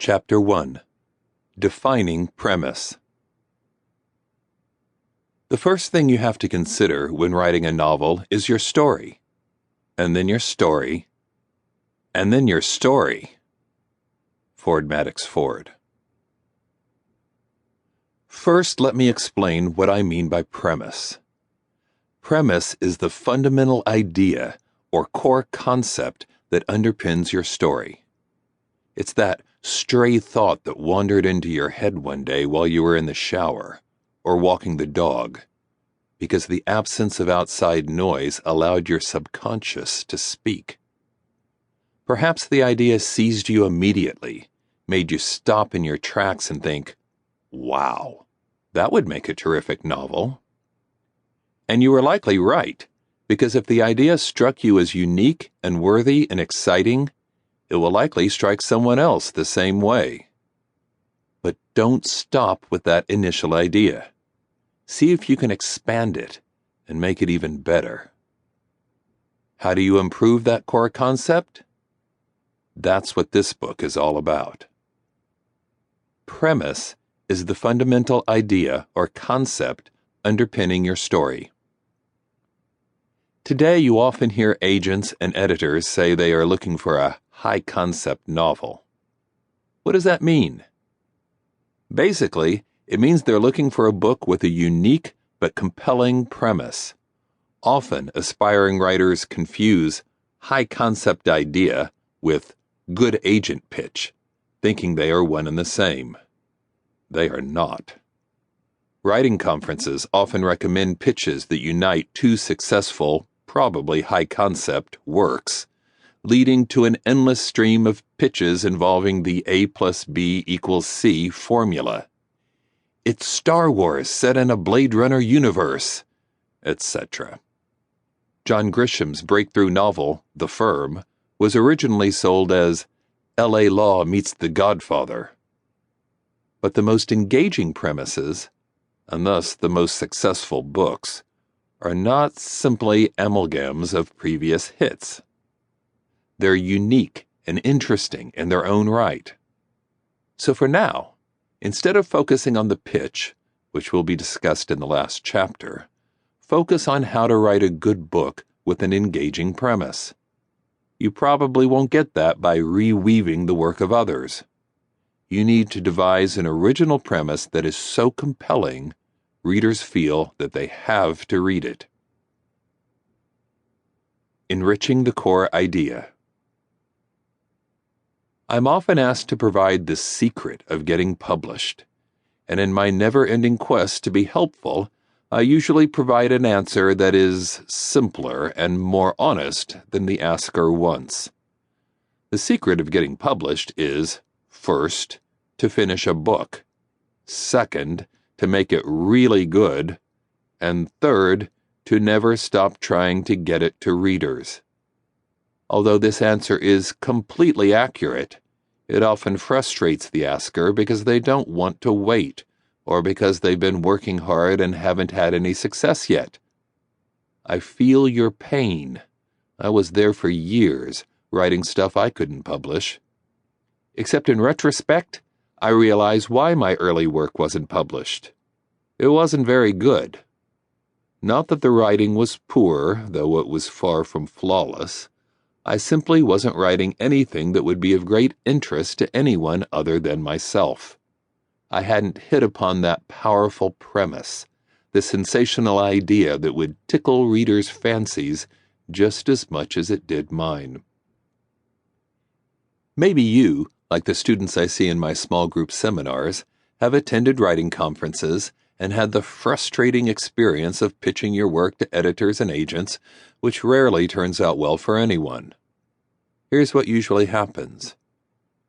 Chapter 1. Defining Premise. The first thing you have to consider when writing a novel is your story. And then your story. And then your story. Ford Madox Ford. First, let me explain what I mean by premise. Premise is the fundamental idea or core concept that underpins your story. It's that stray thought that wandered into your head one day while you were in the shower or walking the dog, because the absence of outside noise allowed your subconscious to speak. Perhaps the idea seized you immediately, made you stop in your tracks and think, "Wow, that would make a terrific novel." And you were likely right, because if the idea struck you as unique and worthy and exciting, it will likely strike someone else the same way. But don't stop with that initial idea. See if you can expand it and make it even better. How do you improve that core concept? That's what this book is all about. Premise is the fundamental idea or concept underpinning your story. Today, you often hear agents and editors say they are looking for a high-concept novel. What does that mean? Basically, it means they're looking for a book with a unique but compelling premise. Often, aspiring writers confuse high-concept idea with good agent pitch, thinking they are one and the same. They are not. Writing conferences often recommend pitches that unite two successful, probably high-concept works, leading to an endless stream of pitches involving the A plus B equals C formula. It's Star Wars set in a Blade Runner universe, etc. John Grisham's breakthrough novel, The Firm, was originally sold as L.A. Law meets The Godfather. But the most engaging premises, and thus the most successful books, are not simply amalgams of previous hits. They're unique and interesting in their own right. So for now, instead of focusing on the pitch, which will be discussed in the last chapter, focus on how to write a good book with an engaging premise. You probably won't get that by reweaving the work of others. You need to devise an original premise that is so compelling, readers feel that they have to read it. Enriching the core idea. I'm often asked to provide the secret of getting published, and in my never-ending quest to be helpful, I usually provide an answer that is simpler and more honest than the asker wants. The secret of getting published is, first, to finish a book, second, to make it really good, and third, to never stop trying to get it to readers. Although this answer is completely accurate, it often frustrates the asker because they don't want to wait, or because they've been working hard and haven't had any success yet. I feel your pain. I was there for years, writing stuff I couldn't publish. Except in retrospect, I realize why my early work wasn't published. It wasn't very good. Not that the writing was poor, though it was far from flawless. I simply wasn't writing anything that would be of great interest to anyone other than myself. I hadn't hit upon that powerful premise, the sensational idea that would tickle readers' fancies just as much as it did mine. Maybe you, like the students I see in my small group seminars, have attended writing conferences and had the frustrating experience of pitching your work to editors and agents, which rarely turns out well for anyone. Here's what usually happens.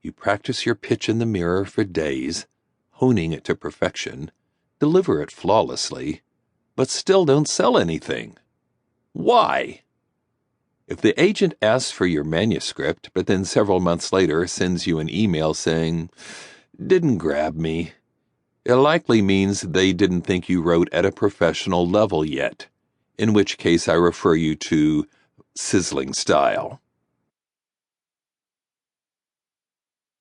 You practice your pitch in the mirror for days, honing it to perfection, deliver it flawlessly, but still don't sell anything. Why? If the agent asks for your manuscript, but then several months later sends you an email saying, "Didn't grab me," it likely means they didn't think you wrote at a professional level yet, in which case I refer you to sizzling style.